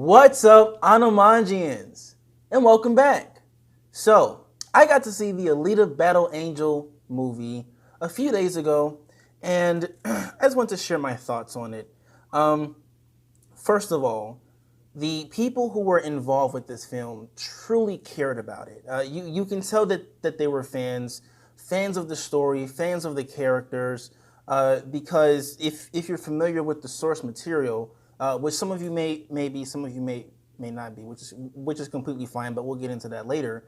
What's up, Animanjians? And welcome back. So, I got to see the Alita Battle Angel movie a few days ago, and I just want to share my thoughts on it. Um, First of all, the people who were involved with this film truly cared about it. You can tell that they were fans of the story, fans of the characters. Because if you're familiar with the source material, which some of you may be, some of you may not be, which is completely fine. But we'll get into that later.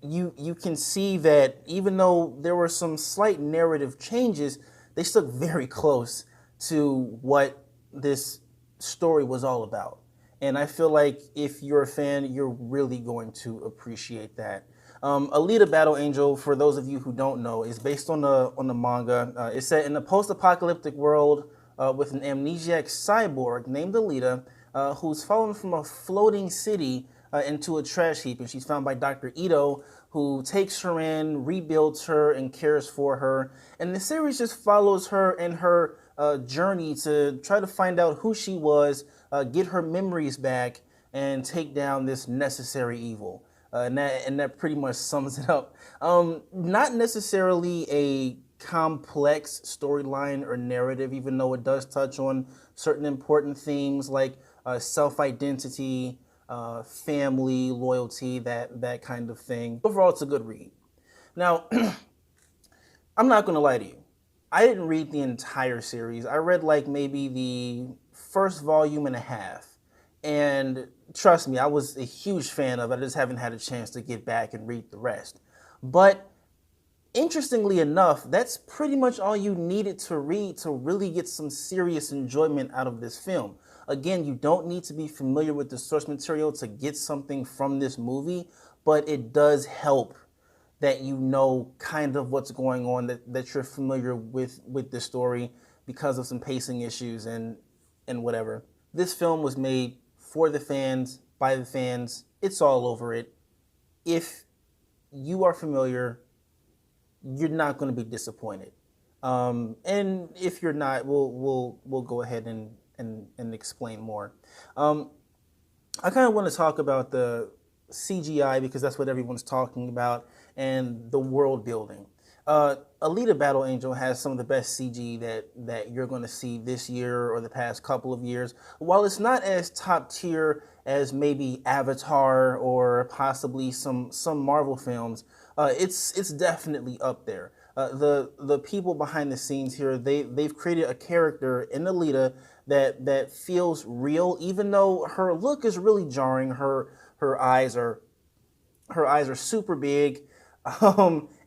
You can see that even though there were some slight narrative changes, they stuck very close to what this story was all about. And I feel like if you're a fan, you're really going to appreciate that. Alita Battle Angel, for those of you who don't know, is based on the manga. It's set in a post-apocalyptic world with an amnesiac cyborg named Alita, who's fallen from a floating city into a trash heap, and she's found by Dr. Ito, who takes her in, rebuilds her, and cares for her. And the series just follows her and her journey to try to find out who she was, get her memories back, and take down this necessary evil. And that pretty much sums it up. Not necessarily a complex storyline or narrative, even though it does touch on certain important themes like self-identity, family, loyalty, that kind of thing. Overall, it's a good read. Now, I'm not going to lie to you. I didn't read the entire series. I read like maybe the first volume and a half. And trust me, I was a huge fan of it. I just haven't had a chance to get back and read the rest. But interestingly enough, that's pretty much all you needed to read to really get some serious enjoyment out of this film. Again, you don't need to be familiar with the source material to get something from this movie, but it does help that you know kind of what's going on, that you're familiar with the story because of some pacing issues and whatever. This film was made for the fans, by the fans. It's all over it. If you are familiar, you're not going to be disappointed. And if you're not, we'll go ahead and explain more. I kind of want to talk about the CGI because that's what everyone's talking about, and the world building. Alita Battle Angel has some of the best CG that you're going to see this year or the past couple of years. While it's not as top tier as maybe Avatar or possibly some Marvel films, it's definitely up there. The people behind the scenes here, they've created a character in Alita that feels real, even though her look is really jarring. Her eyes are super big.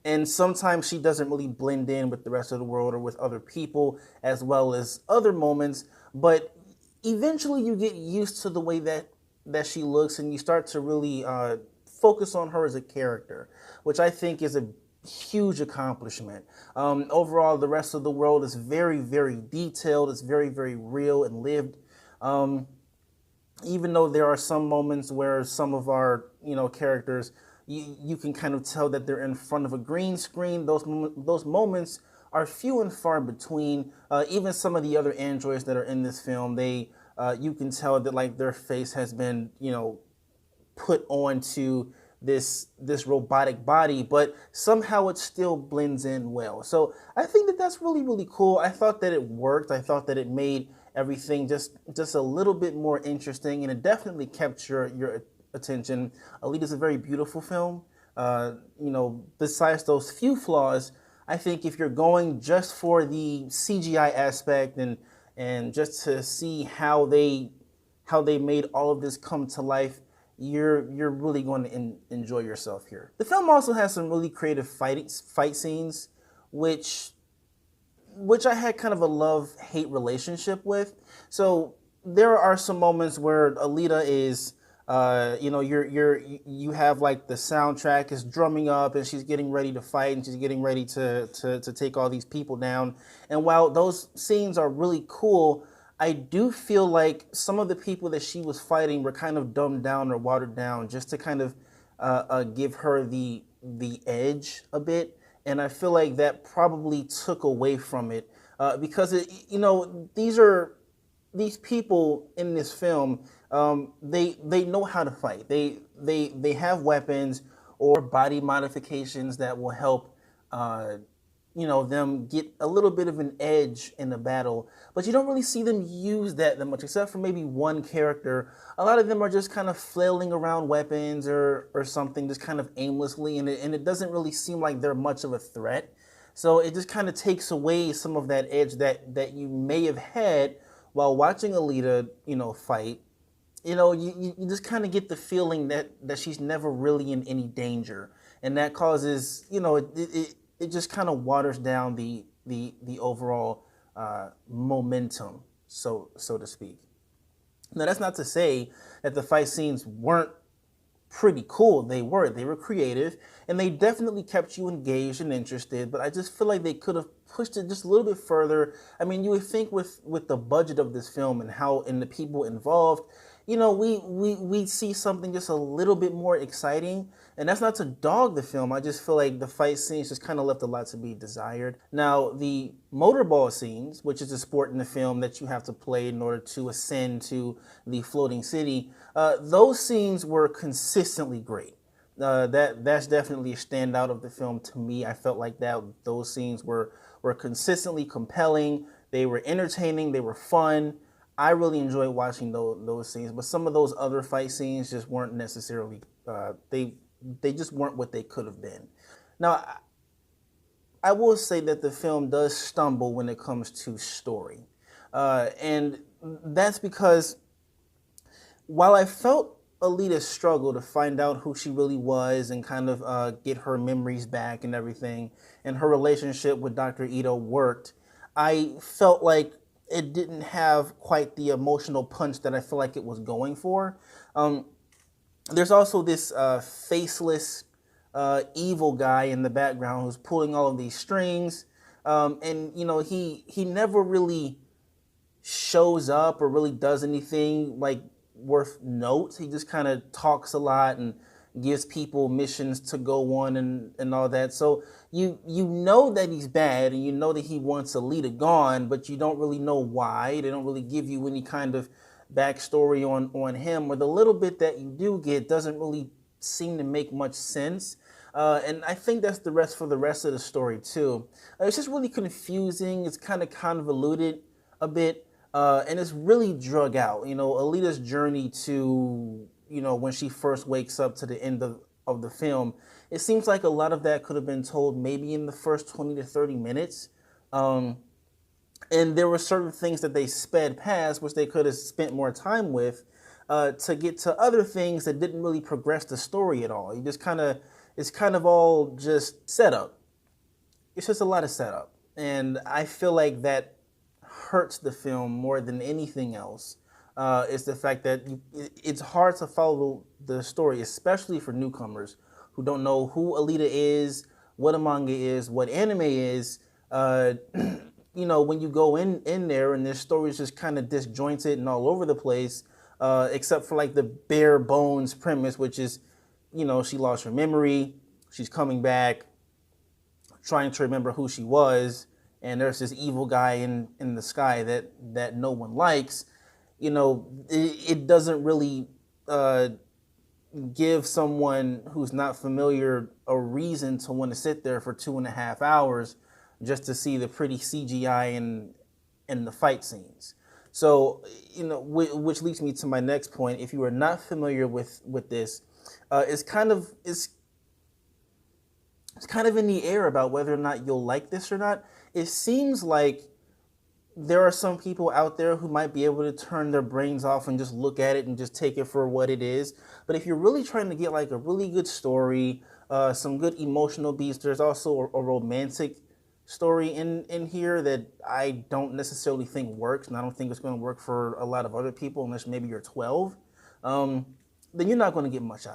And sometimes she doesn't really blend in with the rest of the world or with other people, as well as other moments. But eventually you get used to the way that she looks, and you start to really focus on her as a character, which I think is a huge accomplishment. Overall, the rest of the world is very, very detailed. It's very, very real and lived. Even though there are some moments where some of our characters, you can kind of tell that they're in front of a green screen. Those moments are few and far between. Even some of the other androids that are in this film, you can tell that like their face has been put onto this robotic body, but somehow it still blends in well. So I think that's really, really cool. I thought that it worked. I thought that it made everything just a little bit more interesting, and it definitely kept your attention. Alita's a very beautiful film. Besides those few flaws, I think if you're going just for the CGI aspect and just to see how they made all of this come to life, you're really going to enjoy yourself here. The film also has some really creative fight scenes, which I had kind of a love-hate relationship with. So there are some moments where Alita is, you have like the soundtrack is drumming up, and she's getting ready to fight, and she's getting ready to take all these people down. And while those scenes are really cool, I do feel like some of the people that she was fighting were kind of dumbed down or watered down just to kind of give her the edge a bit. And I feel like that probably took away from it because these are these people in this film, they know how to fight. They have weapons or body modifications that will help them get a little bit of an edge in the battle, but you don't really see them use that much, except for maybe one character. A lot of them are just kind of flailing around weapons or something, just kind of aimlessly, and it doesn't really seem like they're much of a threat. So it just kind of takes away some of that edge that you may have had while watching Alita, fight. You just kind of get the feeling that she's never really in any danger, and that causes, it just kind of waters down the overall momentum, so to speak. Now, that's not to say that the fight scenes weren't pretty cool. They were creative, and they definitely kept you engaged and interested, but I just feel like they could have pushed it just a little bit further. I mean, you would think with the budget of this film and the people involved, we see something just a little bit more exciting. And that's not to dog the film. I just feel like the fight scenes just kind of left a lot to be desired. Now, the motorball scenes, which is a sport in the film that you have to play in order to ascend to the floating city, those scenes were consistently great. That's definitely a standout of the film to me. I felt like those scenes were consistently compelling. They were entertaining. They were fun. I really enjoyed watching those scenes, but some of those other fight scenes just weren't necessarily they just weren't what they could have been. Now, I will say that the film does stumble when it comes to story, and that's because while I felt Alita struggle to find out who she really was and kind of get her memories back and everything, and her relationship with Dr. Ito worked, I felt like it didn't have quite the emotional punch that I feel like it was going for. There's also this faceless evil guy in the background who's pulling all of these strings, and he never really shows up or really does anything like worth note. He just kind of talks a lot and gives people missions to go on and all that. So you know that he's bad, and you know that he wants Alita gone, but you don't really know why. They don't really give you any kind of backstory on him, or the little bit that you do get doesn't really seem to make much sense. And I think that's the rest of the story too. It's just really confusing. It's kind of convoluted a bit, and it's really drug out. Alita's journey to when she first wakes up to the end of the film, it seems like a lot of that could have been told maybe in the first 20 to 30 minutes. And there were certain things that they sped past, which they could have spent more time with, to get to other things that didn't really progress the story at all. It's kind of all just setup. It's just a lot of setup. And I feel like that hurts the film more than anything else. Is the fact that it's hard to follow the story, especially for newcomers who don't know who Alita is, what a manga is, what anime is. When you go in there and their story is just kind of disjointed and all over the place, except for like the bare bones premise, which is, she lost her memory, she's coming back, trying to remember who she was, and there's this evil guy in the sky that no one likes. It doesn't really give someone who's not familiar a reason to want to sit there for 2.5 hours just to see the pretty CGI and the fight scenes. So, which leads me to my next point. If you are not familiar with this, it's kind of in the air about whether or not you'll like this or not. It seems like there are some people out there who might be able to turn their brains off and just look at it and just take it for what it is. But if you're really trying to get like a really good story, some good emotional beats, there's also a romantic story in here that I don't necessarily think works, and I don't think it's going to work for a lot of other people unless maybe you're 12. Then you're not going to get much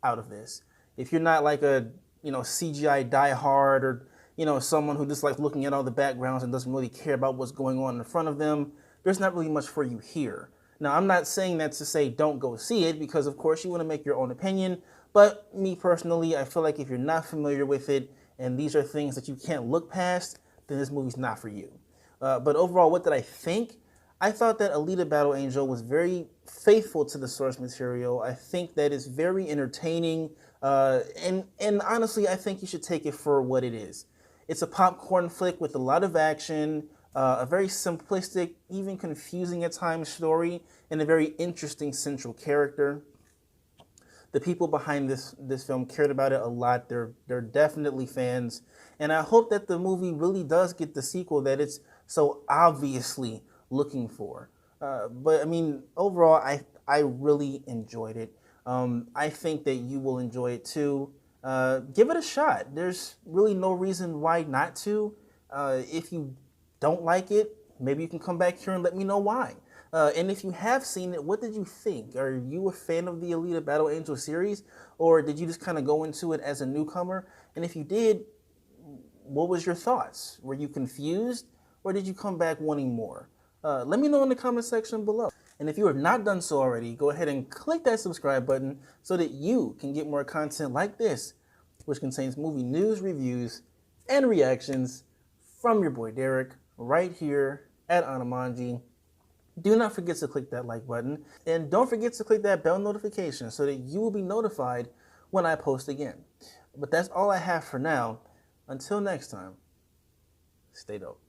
out of this. If you're not like a CGI diehard, or someone who just likes looking at all the backgrounds and doesn't really care about what's going on in front of them, there's not really much for you here. Now, I'm not saying that to say don't go see it, because of course you want to make your own opinion, but me personally, I feel like if you're not familiar with it and these are things that you can't look past, then this movie's not for you. But overall, what did I think? I thought that Alita Battle Angel was very faithful to the source material. I think that it's very entertaining, and honestly, I think you should take it for what it is. It's a popcorn flick with a lot of action, a very simplistic, even confusing at times story, and a very interesting central character. The people behind this film cared about it a lot. They're definitely fans, and I hope that the movie really does get the sequel that it's so obviously looking for. But I mean, overall, I really enjoyed it. I think that you will enjoy it too. Give it a shot. There's really no reason why not to. If you don't like it, maybe you can come back here and let me know why. And if you have seen it, what did you think? Are you a fan of the Alita Battle Angel series, or did you just kind of go into it as a newcomer? And if you did, what was your thoughts? Were you confused, or did you come back wanting more? Let me know in the comment section below. And if you have not done so already, go ahead and click that subscribe button so that you can get more content like this, which contains movie news, reviews, and reactions from your boy Derek right here at Animanji. Do not forget to click that like button, and don't forget to click that bell notification so that you will be notified when I post again. But that's all I have for now. Until next time, stay dope.